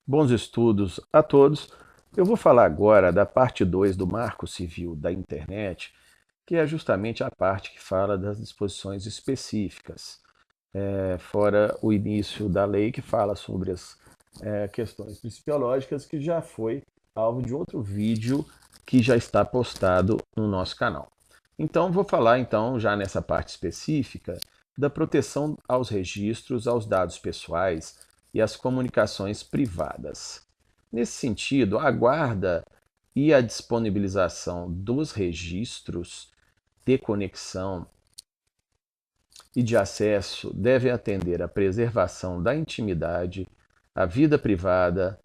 Bons estudos a todos. Eu vou falar agora da parte 2 do Marco Civil da Internet, que é justamente a parte que fala das disposições específicas, fora o início da lei que fala sobre as questões principiológicas, que já foi alvo de outro vídeo que já está postado no nosso canal. Então, vou falar então já nessa parte específica da proteção aos registros, aos dados pessoais e às comunicações privadas. Nesse sentido, a guarda e a disponibilização dos registros de conexão e de acesso devem atender à preservação da intimidade, à vida privada,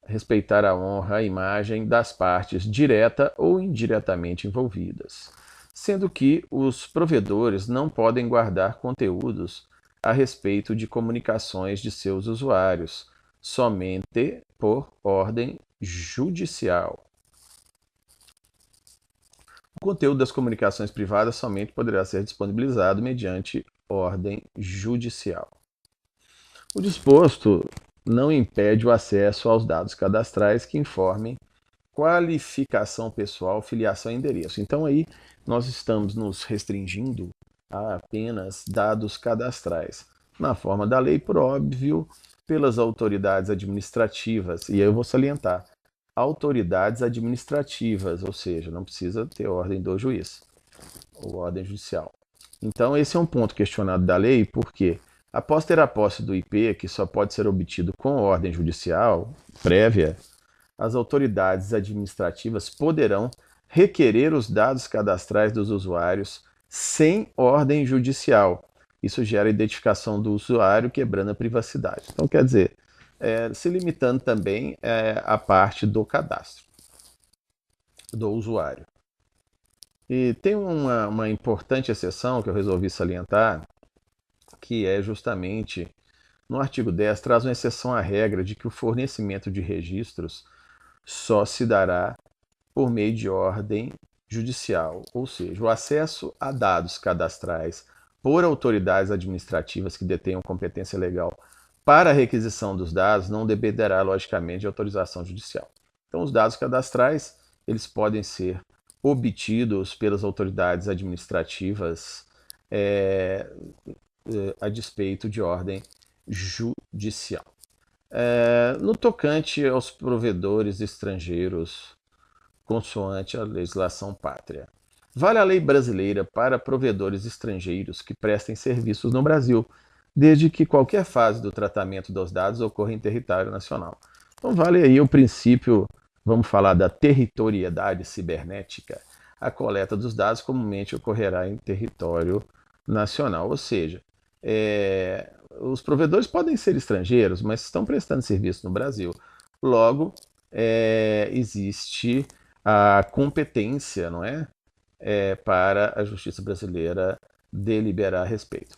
respeitar a honra, a imagem das partes direta ou indiretamente envolvidas, sendo que os provedores não podem guardar conteúdos a respeito de comunicações de seus usuários, somente por ordem judicial. O conteúdo das comunicações privadas somente poderá ser disponibilizado mediante ordem judicial. O disposto não impede o acesso aos dados cadastrais que informem qualificação pessoal, filiação e endereço. Então aí nós estamos nos restringindo a apenas dados cadastrais, na forma da lei, por óbvio, pelas autoridades administrativas. E aí eu vou salientar, autoridades administrativas, ou seja, não precisa ter ordem do juiz ou ordem judicial. Então esse é um ponto questionado da lei, porque após ter a posse do IP, que só pode ser obtido com ordem judicial prévia, as autoridades administrativas poderão requerer os dados cadastrais dos usuários sem ordem judicial. Isso gera identificação do usuário, quebrando a privacidade. Então, quer dizer, se limitando também à parte do cadastro do usuário. E tem uma importante exceção que eu resolvi salientar, que é justamente no artigo 10, traz uma exceção à regra de que o fornecimento de registros só se dará por meio de ordem judicial, ou seja, o acesso a dados cadastrais por autoridades administrativas que detenham competência legal para a requisição dos dados não dependerá, logicamente, de autorização judicial. Então, os dados cadastrais eles podem ser obtidos pelas autoridades administrativas a despeito de ordem judicial. No tocante aos provedores estrangeiros, consoante a legislação pátria. Vale a lei brasileira para provedores estrangeiros que prestem serviços no Brasil, desde que qualquer fase do tratamento dos dados ocorra em território nacional. Então vale aí o princípio, vamos falar da territorialidade cibernética. A coleta dos dados comumente ocorrerá em território nacional, ou seja, os provedores podem ser estrangeiros, mas estão prestando serviço no Brasil. Logo, existe a competência, não é? Para a justiça brasileira deliberar a respeito.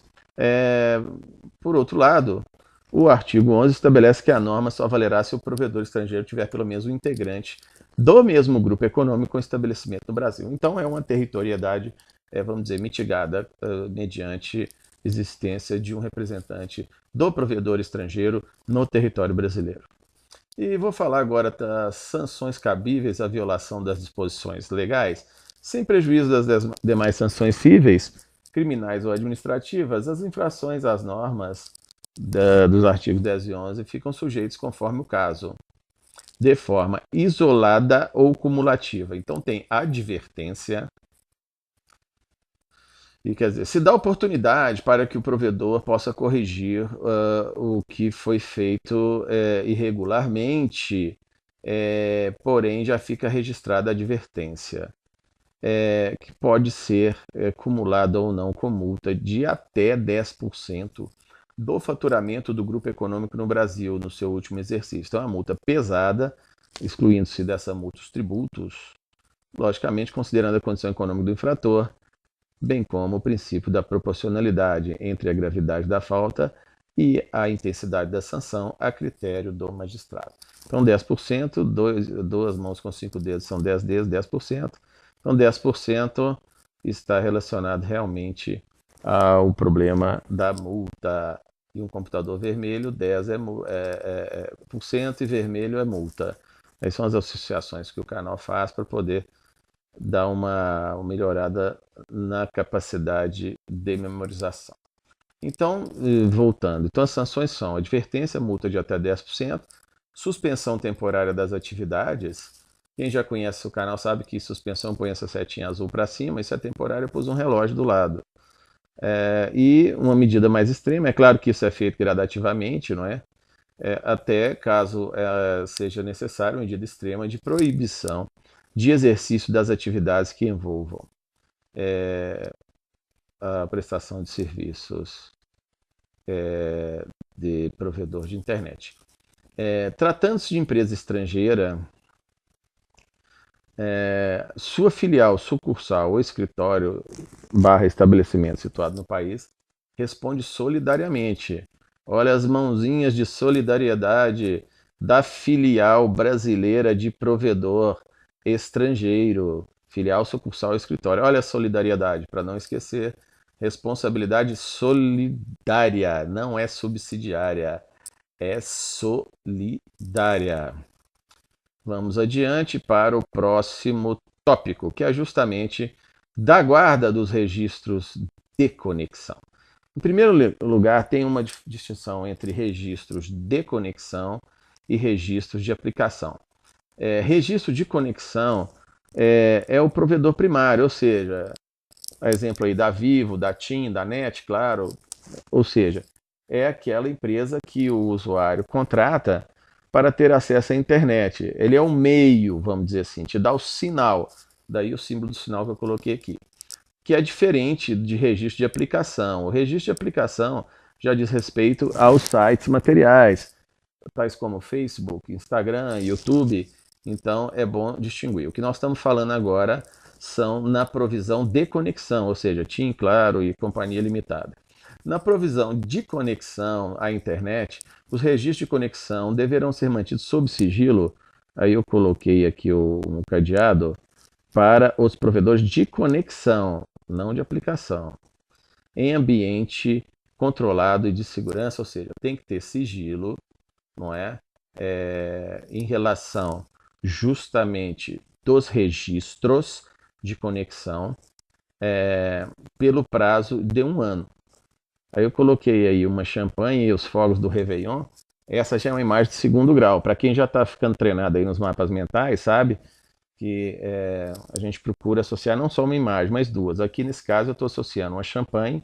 Por outro lado, o artigo 11 estabelece que a norma só valerá se o provedor estrangeiro tiver pelo menos um integrante do mesmo grupo econômico com estabelecimento no Brasil. Então é uma territorialidade, vamos dizer, mitigada mediante existência de um representante do provedor estrangeiro no território brasileiro. E vou falar agora das sanções cabíveis à violação das disposições legais, sem prejuízo das demais sanções cíveis, criminais ou administrativas. As infrações às normas dos artigos 10 e 11 ficam sujeitos conforme o caso, de forma isolada ou cumulativa. Então tem advertência, e quer dizer, se dá oportunidade para que o provedor possa corrigir o que foi feito irregularmente, porém já fica registrada a advertência, que pode ser cumulada ou não com multa de até 10% do faturamento do grupo econômico no Brasil no seu último exercício. Então é uma multa pesada, excluindo-se dessa multa os tributos, logicamente considerando a condição econômica do infrator, bem como o princípio da proporcionalidade entre a gravidade da falta e a intensidade da sanção a critério do magistrado. Então 10%, duas mãos com 5 dedos são 10 dedos, 10%. Então 10% está relacionado realmente ao problema da multa e um computador vermelho, 10 por cento e vermelho é multa. Essas são as associações que o canal faz para poder dar uma melhorada na capacidade de memorização. Então, voltando, então as sanções são advertência, multa de até 10%, suspensão temporária das atividades. Quem já conhece o canal sabe que suspensão põe essa setinha azul para cima, e se é temporária, pôs um relógio do lado. E uma medida mais extrema, é claro que isso é feito gradativamente, não é? Até caso seja necessário uma medida extrema de proibição de exercício das atividades que envolvam a prestação de serviços de provedor de internet. Tratando-se de empresa estrangeira, sua filial, sucursal ou escritório barra estabelecimento situado no país responde solidariamente. Olha as mãozinhas de solidariedade da filial brasileira de provedor estrangeiro. Filial, sucursal, escritório. Olha a solidariedade, para não esquecer. Responsabilidade solidária, não é subsidiária, é solidária. Vamos adiante para o próximo tópico, que é justamente da guarda dos registros de conexão. Em primeiro lugar, tem uma distinção entre registros de conexão e registros de aplicação. Registro de conexão é o provedor primário, ou seja, exemplo aí da Vivo, da TIM, da NET, claro, ou seja, é aquela empresa que o usuário contrata para ter acesso à internet. Ele é o meio, vamos dizer assim, te dá o sinal, daí o símbolo do sinal que eu coloquei aqui, que é diferente de registro de aplicação. O registro de aplicação já diz respeito aos sites materiais, tais como Facebook, Instagram, YouTube. Então é bom distinguir. O que nós estamos falando agora são na provisão de conexão, ou seja, TIM, Claro e Companhia Limitada. Na provisão de conexão à internet, os registros de conexão deverão ser mantidos sob sigilo. Aí eu coloquei aqui um cadeado para os provedores de conexão, não de aplicação, em ambiente controlado e de segurança, ou seja, tem que ter sigilo, não é? Em relação justamente dos registros de conexão pelo prazo de um ano. Aí eu coloquei aí uma champanhe e os fogos do Réveillon. Essa já é uma imagem de segundo grau. Para quem já está ficando treinado aí nos mapas mentais, sabe que a gente procura associar não só uma imagem, mas duas. Aqui nesse caso eu estou associando uma champanhe,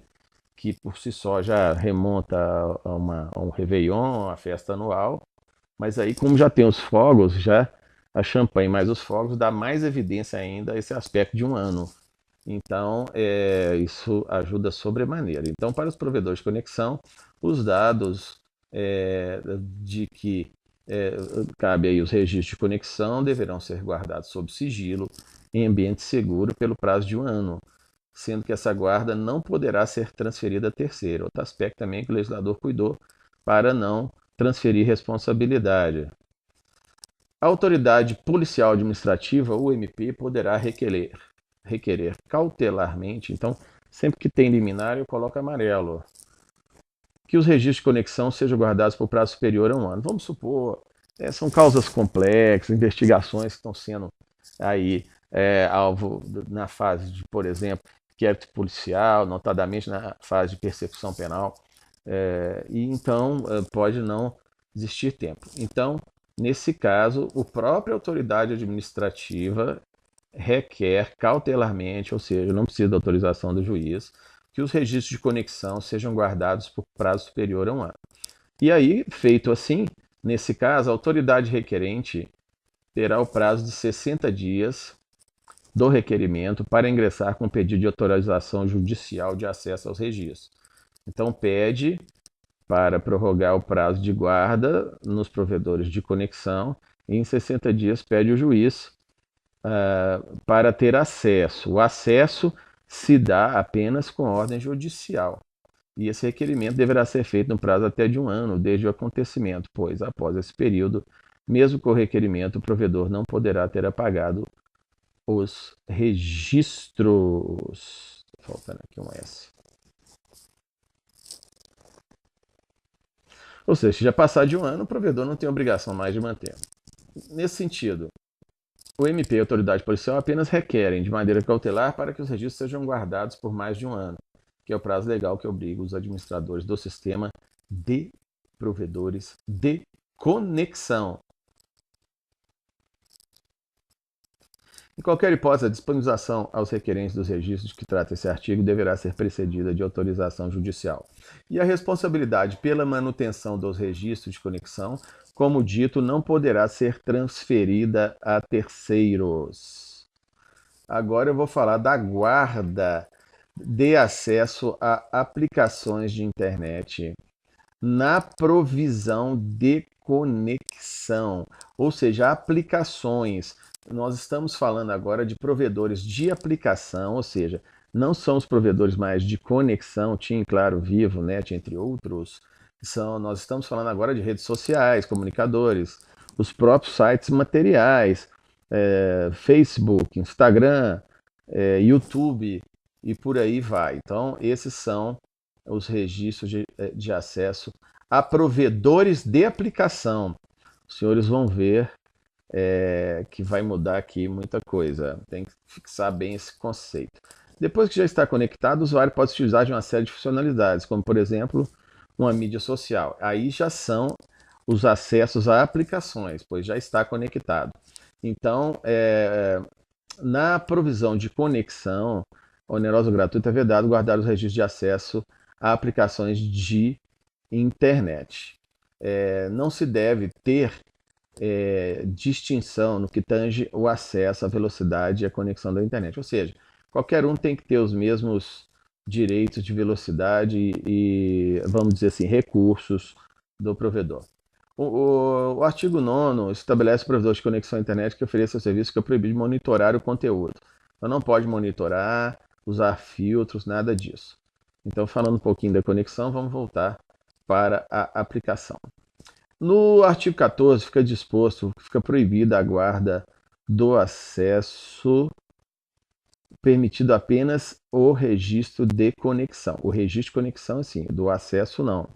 que por si só já remonta a um Réveillon, a festa anual. Mas aí, como já tem os fogos, já a champanhe mais os fogos dá mais evidência ainda a esse aspecto de um ano. Então, isso ajuda sobremaneira. Então, para os provedores de conexão, os dados de que cabe aí os registros de conexão deverão ser guardados sob sigilo em ambiente seguro pelo prazo de um ano, sendo que essa guarda não poderá ser transferida a terceiro. Outro aspecto também que o legislador cuidou para não transferir responsabilidade. A autoridade policial administrativa, o MP, poderá requerer cautelarmente, então, sempre que tem liminar, eu coloco amarelo, que os registros de conexão sejam guardados por prazo superior a um ano. Vamos supor, são causas complexas, investigações que estão sendo aí alvo na fase de, por exemplo, inquérito policial, notadamente na fase de persecução penal, e então pode não existir tempo. Então, nesse caso, a própria autoridade administrativa requer cautelarmente, ou seja, não precisa da autorização do juiz, que os registros de conexão sejam guardados por prazo superior a um ano. E aí, feito assim, nesse caso, a autoridade requerente terá o prazo de 60 dias do requerimento para ingressar com pedido de autorização judicial de acesso aos registros. Então, pede para prorrogar o prazo de guarda nos provedores de conexão e em 60 dias pede o juiz para ter acesso. O acesso se dá apenas com ordem judicial. E esse requerimento deverá ser feito no prazo até de um ano desde o acontecimento, pois, após esse período, mesmo com o requerimento, o provedor não poderá ter apagado os registros. Faltando aqui um S. Ou seja, se já passar de um ano, o provedor não tem obrigação mais de manter. Nesse sentido, o MP e a autoridade policial apenas requerem de maneira cautelar para que os registros sejam guardados por mais de um ano, que é o prazo legal que obriga os administradores do sistema de provedores de conexão. Em qualquer hipótese, a disponibilização aos requerentes dos registros de que trata esse artigo deverá ser precedida de autorização judicial. E a responsabilidade pela manutenção dos registros de conexão, como dito, não poderá ser transferida a terceiros. Agora eu vou falar da guarda de acesso a aplicações de internet na provisão de conexão, ou seja, aplicações. Nós estamos falando agora de provedores de aplicação, ou seja, não são os provedores mais de conexão, TIM, Claro, Vivo, Net, entre outros. Nós estamos falando agora de redes sociais, comunicadores, os próprios sites materiais, Facebook, Instagram, YouTube e por aí vai. Então, esses são os registros de acesso a provedores de aplicação. Os senhores vão ver que vai mudar aqui muita coisa. Tem que fixar bem esse conceito. Depois que já está conectado, o usuário pode se utilizar de uma série de funcionalidades, como, por exemplo, uma mídia social. Aí já são os acessos a aplicações, pois já está conectado. Então, na provisão de conexão onerosa ou gratuita, é vedado guardar os registros de acesso a aplicações de internet. Não se deve ter distinção no que tange o acesso, à velocidade e à conexão da internet. Ou seja, qualquer um tem que ter os mesmos direitos de velocidade e, vamos dizer assim, recursos do provedor. O artigo 9º estabelece o provedor de conexão à internet que ofereça o serviço que é proibido de monitorar o conteúdo. Então não pode monitorar, usar filtros, nada disso. Então, falando um pouquinho da conexão, vamos voltar para a aplicação. No artigo 14 fica disposto, fica proibida a guarda do acesso, permitido apenas o registro de conexão. O registro de conexão, sim, do acesso não.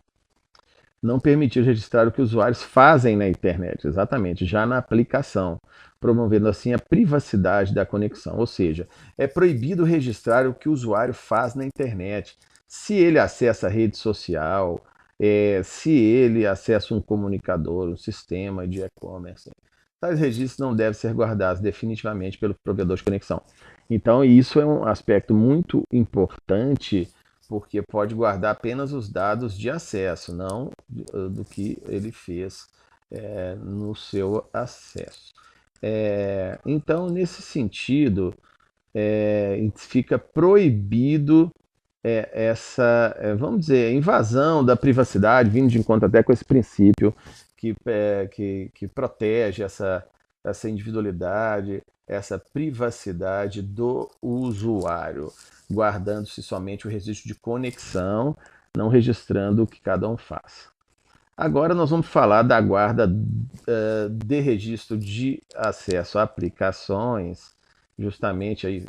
Não permitir registrar o que os usuários fazem na internet, exatamente, já na aplicação, promovendo assim a privacidade da conexão. Ou seja, é proibido registrar o que o usuário faz na internet. Se ele acessa a rede social, se ele acessa um comunicador, um sistema de e-commerce, tais registros não devem ser guardados definitivamente pelo provedor de conexão. Então, isso é um aspecto muito importante, porque pode guardar apenas os dados de acesso, não do que ele fez no seu acesso. Então, nesse sentido, fica proibido essa, vamos dizer, invasão da privacidade, vindo de encontro até com esse princípio que protege essa individualidade, essa privacidade do usuário, guardando-se somente o registro de conexão, não registrando o que cada um faz. Agora nós vamos falar da guarda de registro de acesso a aplicações, justamente aí,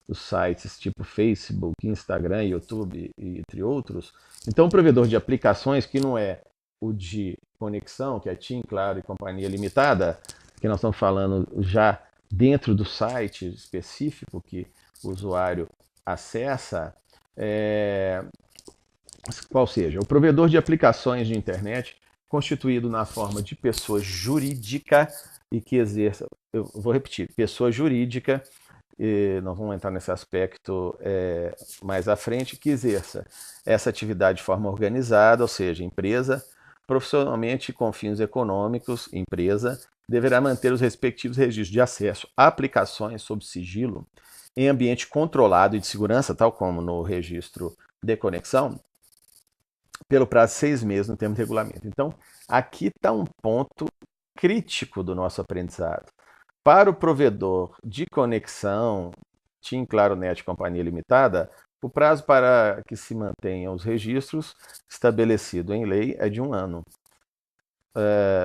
os sites tipo Facebook, Instagram, YouTube, entre outros. Então, o provedor de aplicações, que não é o de conexão, que é TIM, Claro e Companhia Limitada, que nós estamos falando já dentro do site específico que o usuário acessa, qual seja, o provedor de aplicações de internet constituído na forma de pessoa jurídica e que exerça, eu vou repetir, pessoa jurídica, e nós vamos entrar nesse aspecto mais à frente, que exerça essa atividade de forma organizada, ou seja, empresa, profissionalmente com fins econômicos, empresa, deverá manter os respectivos registros de acesso a aplicações sob sigilo em ambiente controlado e de segurança, tal como no registro de conexão, pelo prazo de 6 meses no termo de regulamento. Então, aqui está um ponto crítico do nosso aprendizado. Para o provedor de conexão, TIM, Claro, Net, Companhia Limitada, o prazo para que se mantenham os registros estabelecido em lei é de 1 ano.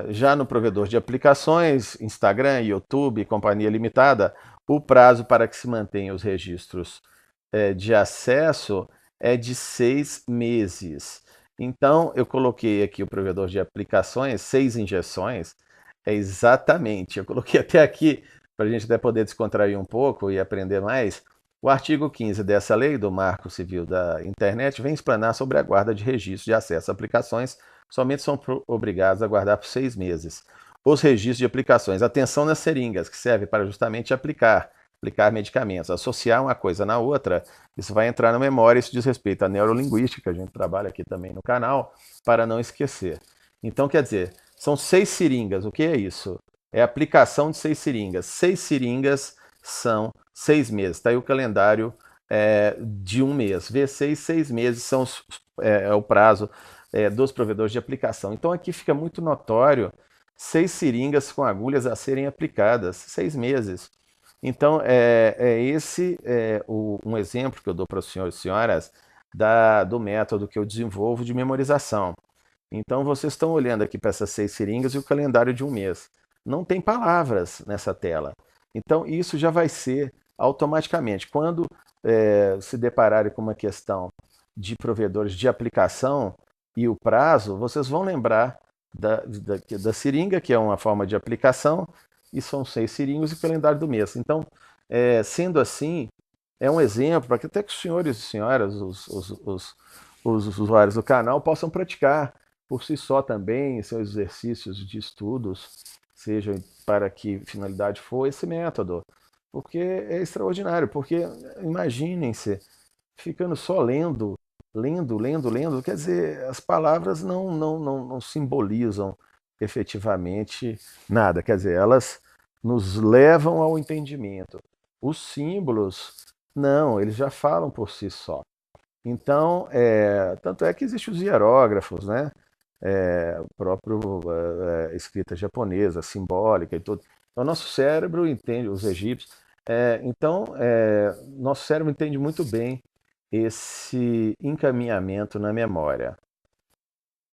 Já no provedor de aplicações, Instagram, YouTube, Companhia Limitada, o prazo para que se mantenham os registros de acesso é de 6 meses. Então, eu coloquei aqui o provedor de aplicações, 6 injeções, é exatamente, eu coloquei até aqui, para a gente até poder descontrair um pouco e aprender mais, o artigo 15 dessa lei, do Marco Civil da Internet, vem explanar sobre a guarda de registros de acesso a aplicações, somente são obrigados a guardar por 6 meses. Os registros de aplicações, atenção nas seringas, que serve para justamente aplicar medicamentos, associar uma coisa na outra, isso vai entrar na memória, isso diz respeito à neurolinguística, a gente trabalha aqui também no canal, para não esquecer. Então, quer dizer, são 6 seringas, o que é isso? É a aplicação de 6 seringas. 6 seringas são 6 meses, está aí o calendário de um mês. V6, 6 meses são é o prazo dos provedores de aplicação. Então aqui fica muito notório 6 seringas com agulhas a serem aplicadas, 6 meses. Então, esse um exemplo que eu dou para os senhores e senhoras do método que eu desenvolvo de memorização. Então, vocês estão olhando aqui para essas 6 seringas e o calendário de um mês. Não tem palavras nessa tela. Então, isso já vai ser automaticamente. Quando se depararem com uma questão de provedores de aplicação e o prazo, vocês vão lembrar da seringa, que é uma forma de aplicação, e são 6 seringas e o calendário do mês. Então, sendo assim, é um exemplo para que até que os senhores e senhoras, os usuários do canal, possam praticar por si só também seus exercícios de estudos, seja para que finalidade for esse método. Porque é extraordinário, porque imaginem-se, ficando só lendo, quer dizer, as palavras não simbolizam efetivamente nada, quer dizer, elas nos levam ao entendimento. Os símbolos, não, eles já falam por si só. Então, tanto é que existem os hierógrafos, né? O próprio escrita japonesa, simbólica e tudo. Então, nosso cérebro entende, os egípcios. Então, nosso cérebro entende muito bem esse encaminhamento na memória.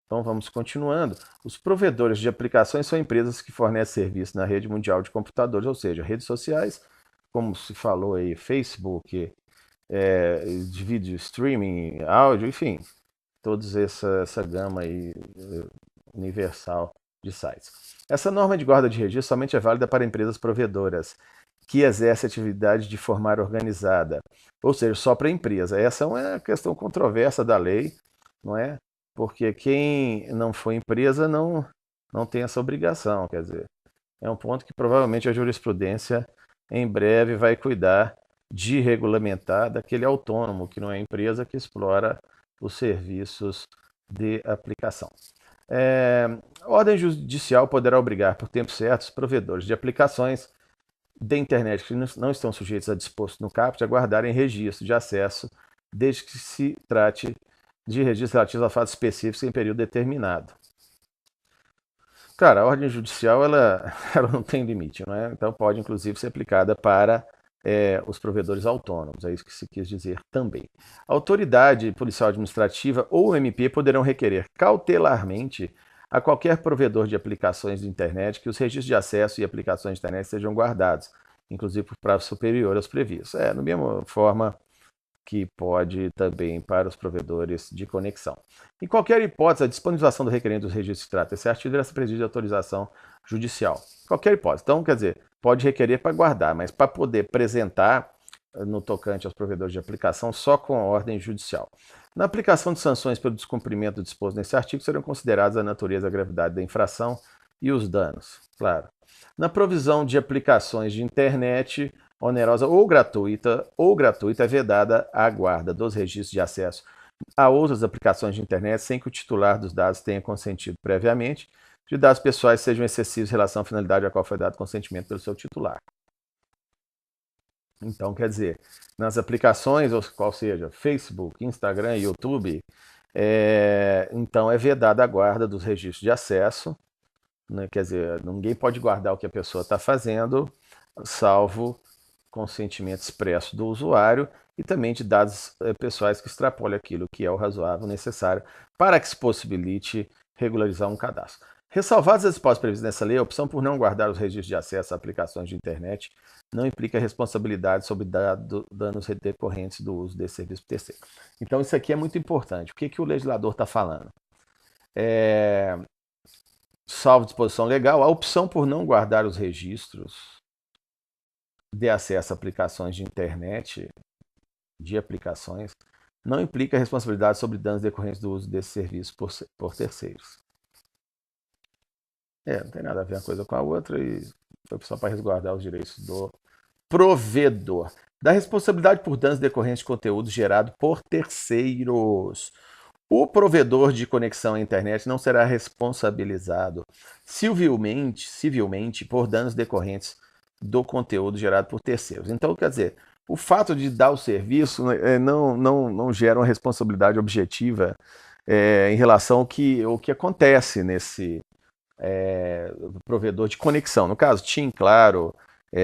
Então vamos continuando. Os provedores de aplicações são empresas que fornecem serviço na rede mundial de computadores, ou seja, redes sociais, como se falou aí, Facebook, de vídeo streaming, áudio, enfim, toda essa gama aí universal de sites. Essa norma de guarda de registro somente é válida para empresas provedoras que exercem atividade de forma organizada, ou seja, só para a empresa. Essa é uma questão controversa da lei, não é? Porque quem não for empresa não tem essa obrigação, quer dizer, é um ponto que provavelmente a jurisprudência em breve vai cuidar de regulamentar daquele autônomo que não é empresa que explora os serviços de aplicação. A ordem judicial poderá obrigar, por tempo certo, os provedores de aplicações da internet que não estão sujeitos a disposto no caput a guardarem registro de acesso, desde que se trate de registros relativos a fatos específicos em período determinado. Cara, a ordem judicial ela não tem limite, não é? Então pode inclusive ser aplicada para os provedores autônomos, é isso que se quis dizer também. A autoridade policial administrativa ou o MP poderão requerer cautelarmente a qualquer provedor de aplicações de internet que os registros de acesso e aplicações de internet sejam guardados, inclusive por prazo superior aos previstos. Da mesma forma que pode também para os provedores de conexão. Em qualquer hipótese, a disponibilização do requerente dos registros que trata esse artigo deve ser precedida de autorização judicial. Qualquer hipótese. Então, quer dizer, pode requerer para guardar, mas para poder apresentar no tocante aos provedores de aplicação só com a ordem judicial. Na aplicação de sanções pelo descumprimento do disposto nesse artigo, serão considerados a natureza e a gravidade da infração e os danos, claro. Na provisão de aplicações de internet, onerosa ou gratuita, é vedada a guarda dos registros de acesso a outras aplicações de internet sem que o titular dos dados tenha consentido previamente, de dados pessoais sejam excessivos em relação à finalidade a qual foi dado consentimento pelo seu titular. Então, quer dizer, nas aplicações, qual seja, Facebook, Instagram, YouTube, então é vedada a guarda dos registros de acesso, né? Quer dizer, ninguém pode guardar o que a pessoa está fazendo, salvo consentimento expresso do usuário e também de dados pessoais que extrapolem aquilo que é o razoável necessário para que se possibilite regularizar um cadastro. Ressalvadas as hipóteses previstas nessa lei, a opção por não guardar os registros de acesso a aplicações de internet não implica responsabilidade sobre danos decorrentes do uso desse serviço por terceiro. Então, isso aqui é muito importante. O que o legislador está falando? Salvo disposição legal, a opção por não guardar os registros de acesso a aplicações de internet, de aplicações, não implica responsabilidade sobre danos decorrentes do uso desse serviço por terceiros. Não tem nada a ver uma coisa com a outra e foi só para resguardar os direitos do provedor. Da responsabilidade por danos decorrentes de conteúdo gerado por terceiros. O provedor de conexão à internet não será responsabilizado civilmente por danos decorrentes do conteúdo gerado por terceiros. Então, quer dizer, o fato de dar o serviço não gera uma responsabilidade objetiva em relação ao que acontece nesse provedor de conexão. No caso, TIM, Claro,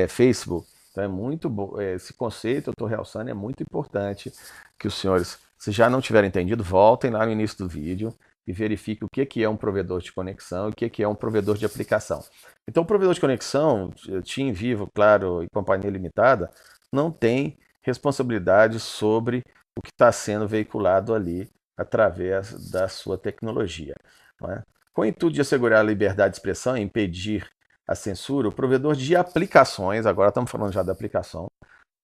Facebook. Então é muito bom. Esse conceito, eu estou realçando, é muito importante que os senhores, se já não tiverem entendido, voltem lá no início do vídeo e verifiquem o que é um provedor de conexão e o que é um provedor de aplicação. Então, o provedor de conexão, TIM, Vivo, Claro e Companhia Limitada, não tem responsabilidade sobre o que está sendo veiculado ali através da sua tecnologia. Não é? Com o intuito de assegurar a liberdade de expressão e impedir a censura, o provedor de aplicações, agora estamos falando já da aplicação,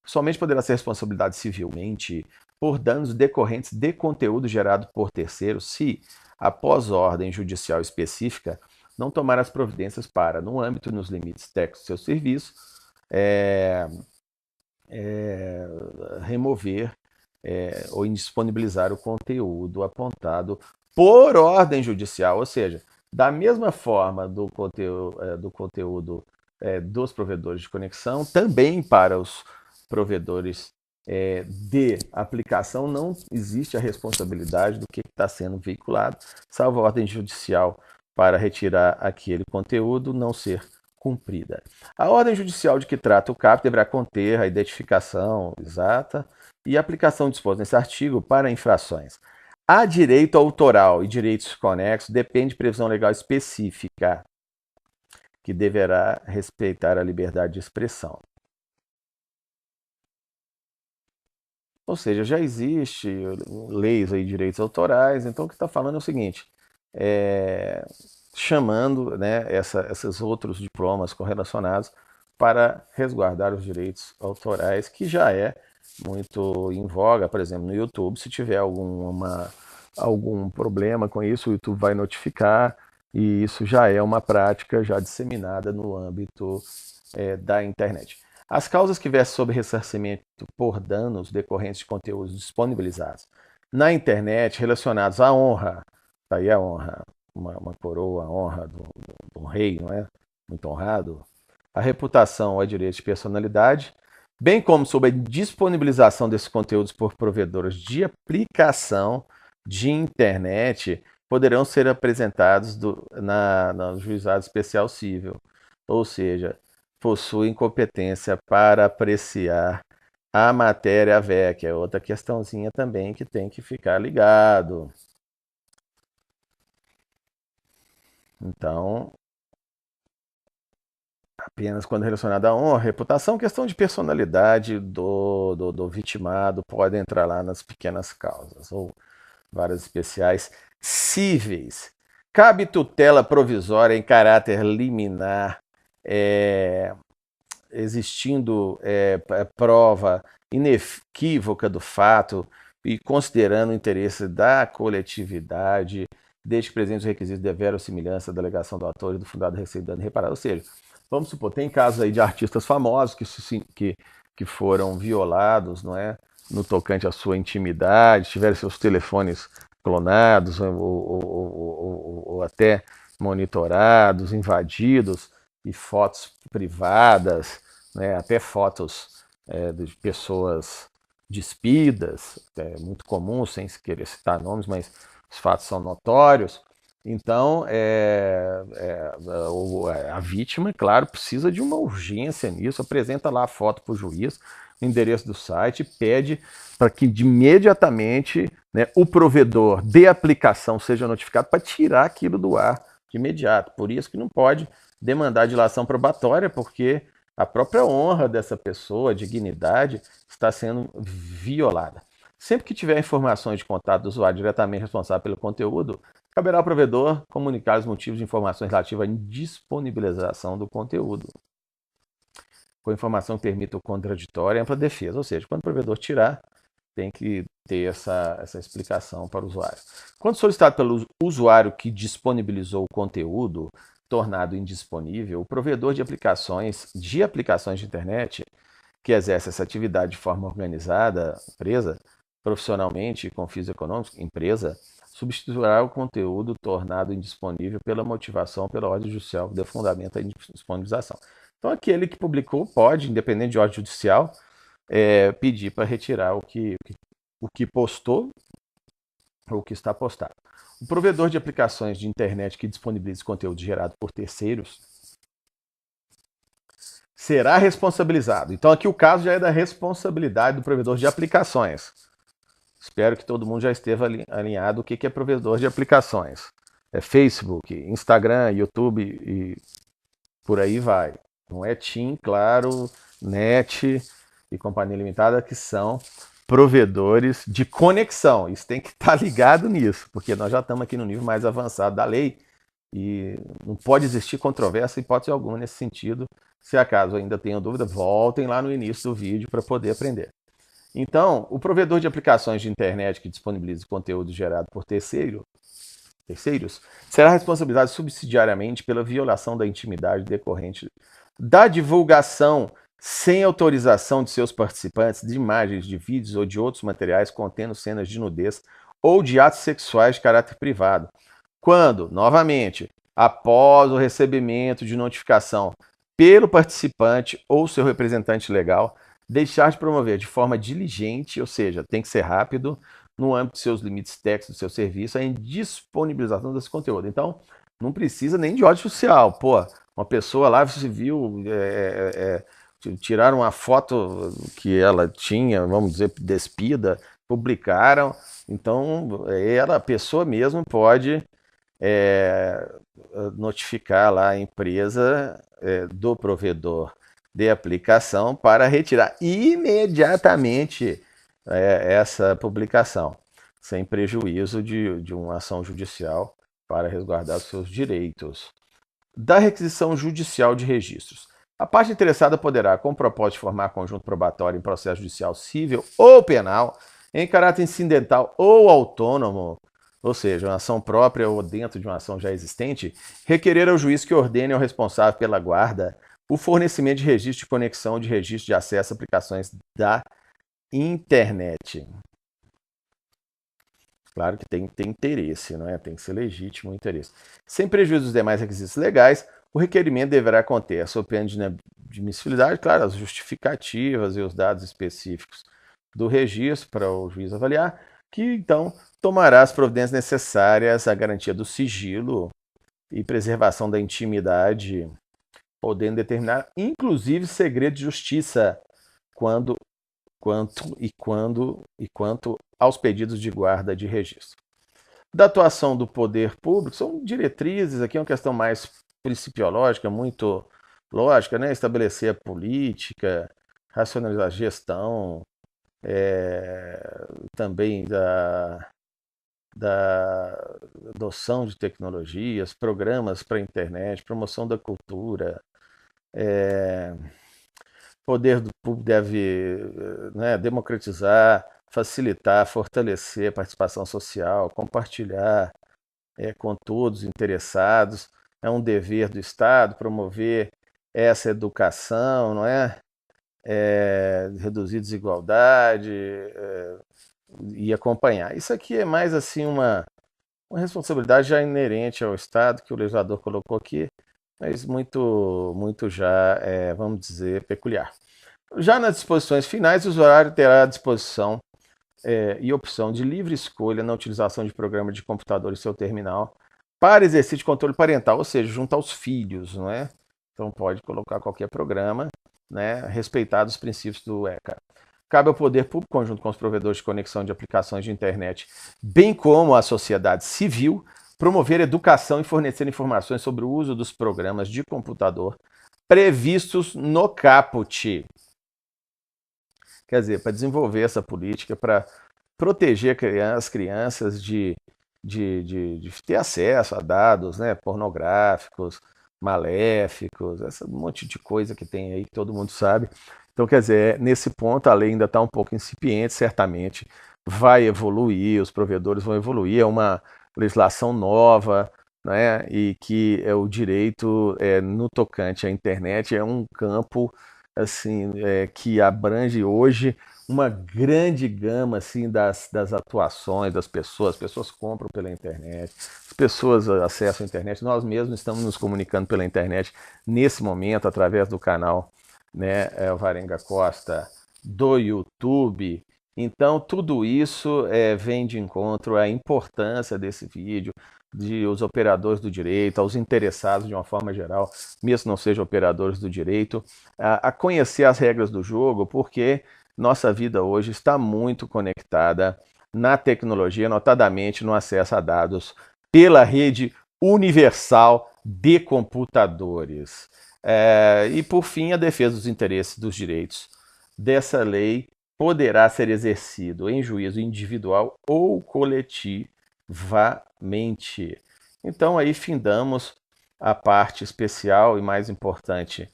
somente poderá ser responsabilidade civilmente por danos decorrentes de conteúdo gerado por terceiros se, após ordem judicial específica, não tomar as providências para, no âmbito e nos limites técnicos do seu serviço, remover ou indisponibilizar o conteúdo apontado por ordem judicial, ou seja, da mesma forma do conteúdo dos provedores de conexão, também para os provedores de aplicação não existe a responsabilidade do que está sendo veiculado, salvo a ordem judicial para retirar aquele conteúdo não ser cumprida. A ordem judicial de que trata o CAP deverá conter a identificação exata e a aplicação disposta nesse artigo para infrações a direito autoral e direitos conexos depende de previsão legal específica, que deverá respeitar a liberdade de expressão. Ou seja, já existe leis aí de direitos autorais, então o que está falando é o seguinte, chamando esses outros diplomas correlacionados para resguardar os direitos autorais, que já é muito em voga, por exemplo, no YouTube, se tiver algum problema com isso, o YouTube vai notificar, e isso já é uma prática já disseminada no âmbito da internet. As causas que versam sobre ressarcimento por danos decorrentes de conteúdos disponibilizados na internet relacionados à honra, tá aí a honra, uma coroa, a honra do rei, não é? Muito honrado, a reputação ou a direito de personalidade, bem como sobre a disponibilização desses conteúdos por provedores de aplicação de internet, poderão ser apresentados no juizado especial civil, ou seja, possuem competência para apreciar a matéria VEC, que é outra questãozinha também que tem que ficar ligado. Então, apenas quando relacionado à honra, reputação, questão de personalidade do vitimado pode entrar lá nas pequenas causas, ou varas especiais cíveis. Cabe tutela provisória em caráter liminar, existindo prova inequívoca do fato e considerando o interesse da coletividade, desde que presente os requisitos de verossimilhança da alegação do autor e do fundado receio de dano reparado. Ou seja, vamos supor, tem casos aí de artistas famosos que foram violados, não é? No tocante à sua intimidade, tiveram seus telefones clonados ou até monitorados, invadidos, e fotos privadas, né, até fotos de pessoas despidas, é muito comum, sem querer citar nomes, mas os fatos são notórios. Então, a vítima, claro, precisa de uma urgência nisso, apresenta lá a foto para o juiz, o endereço do site, pede para que imediatamente, né, o provedor de aplicação seja notificado para tirar aquilo do ar imediato. Por isso que não pode demandar dilação probatória, porque a própria honra dessa pessoa, a dignidade, está sendo violada. Sempre que tiver informações de contato do usuário diretamente responsável pelo conteúdo, caberá ao provedor comunicar os motivos de informações relativas à indisponibilização do conteúdo, com informação que permita o contraditório e ampla defesa. Ou seja, quando o provedor tirar, tem que ter essa explicação para o usuário. Quando solicitado pelo usuário que disponibilizou o conteúdo tornado indisponível, o provedor de aplicações de internet que exerce essa atividade de forma organizada, empresa, profissionalmente e com fins econômicos, empresa, substituirá o conteúdo tornado indisponível pela motivação, pela ordem judicial que dê fundamento à indisponibilização. Então, aquele que publicou pode, independente de ordem judicial, pedir para retirar o que postou ou o que está postado. O provedor de aplicações de internet que disponibilize conteúdo gerado por terceiros será responsabilizado. Então, aqui o caso já é da responsabilidade do provedor de aplicações. Espero que todo mundo já esteja alinhado o que é provedor de aplicações. É Facebook, Instagram, YouTube e por aí vai. Não é TIM, Claro, NET e Companhia Limitada que são provedores de conexão. Isso tem que estar ligado nisso, porque nós já estamos aqui no nível mais avançado da lei e não pode existir controvérsia, hipótese alguma nesse sentido. Se acaso ainda tenham dúvida, voltem lá no início do vídeo para poder aprender. Então, o provedor de aplicações de internet que disponibiliza conteúdo gerado por terceiros será responsabilizado subsidiariamente pela violação da intimidade decorrente da divulgação sem autorização de seus participantes de imagens, de vídeos ou de outros materiais contendo cenas de nudez ou de atos sexuais de caráter privado, quando, novamente, após o recebimento de notificação pelo participante ou seu representante legal, deixar de promover de forma diligente, ou seja, tem que ser rápido, no âmbito de seus limites técnicos do seu serviço, a indisponibilização desse conteúdo. Então, não precisa nem de ordem judicial. Pô, uma pessoa lá se viu, tiraram uma foto que ela tinha, vamos dizer, despida, publicaram. Então, a pessoa mesmo pode notificar lá a empresa do provedor de aplicação para retirar imediatamente essa publicação, sem prejuízo de uma ação judicial para resguardar os seus direitos. Da requisição judicial de registros. A parte interessada poderá, com o propósito de formar conjunto probatório em processo judicial civil ou penal, em caráter incidental ou autônomo, ou seja, uma ação própria ou dentro de uma ação já existente, requerer ao juiz que ordene ao responsável pela guarda o fornecimento de registro de conexão de registro de acesso a aplicações da internet. Claro que tem interesse, não é? Tem que ser legítimo o interesse. Sem prejuízo dos demais requisitos legais, o requerimento deverá conter, sob pena de admissibilidade, claro, as justificativas e os dados específicos do registro para o juiz avaliar, que então tomará as providências necessárias à garantia do sigilo e preservação da intimidade, podendo determinar, inclusive, segredo de justiça quanto aos pedidos de guarda de registro. Da atuação do poder público, são diretrizes, aqui é uma questão mais principiológica, muito lógica, né? Estabelecer a política, racionalizar a gestão, também da adoção de tecnologias, programas para a internet, promoção da cultura. Poder do público deve democratizar, facilitar, fortalecer a participação social, compartilhar com todos os interessados. É um dever do Estado promover essa educação, não é? Reduzir desigualdade e acompanhar. Isso aqui é mais assim uma responsabilidade já inerente ao Estado que o legislador colocou aqui, mas muito já, vamos dizer, peculiar. Já nas disposições finais, o usuário terá à disposição e opção de livre escolha na utilização de programa de computador em seu terminal para exercício de controle parental, ou seja, junto aos filhos, não é? Então pode colocar qualquer programa, né, respeitado os princípios do ECA. Cabe ao poder público, conjunto com os provedores de conexão de aplicações de internet, bem como à sociedade civil, promover educação e fornecer informações sobre o uso dos programas de computador previstos no caput. Quer dizer, para desenvolver essa política, para proteger as crianças de ter acesso a dados, né, pornográficos, maléficos, esse monte de coisa que tem aí que todo mundo sabe. Então, quer dizer, nesse ponto a lei ainda está um pouco incipiente, certamente vai evoluir, os provedores vão evoluir, é uma legislação nova, né, e que é o direito no tocante à internet é um campo assim que abrange hoje uma grande gama assim das atuações das pessoas. As pessoas compram pela internet, as pessoas acessam a internet, nós mesmos estamos nos comunicando pela internet nesse momento através do canal, né, Varenga Costa do YouTube. Então tudo isso vem de encontro à importância desse vídeo, de os operadores do direito, aos interessados de uma forma geral, mesmo não sejam operadores do direito, a conhecer as regras do jogo, porque nossa vida hoje está muito conectada na tecnologia, notadamente no acesso a dados pela rede universal de computadores. E, por fim, a defesa dos interesses dos direitos dessa lei poderá ser exercido em juízo individual ou coletivamente. Então, aí findamos a parte especial e mais importante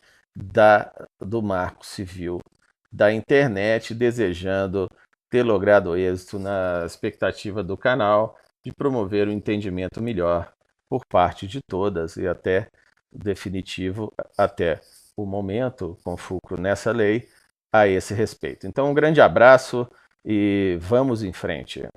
do Marco Civil da internet, desejando ter logrado êxito na expectativa do canal de promover um entendimento melhor por parte de todas e até definitivo, até o momento, com fulcro nessa lei, a esse respeito. Então, um grande abraço e vamos em frente.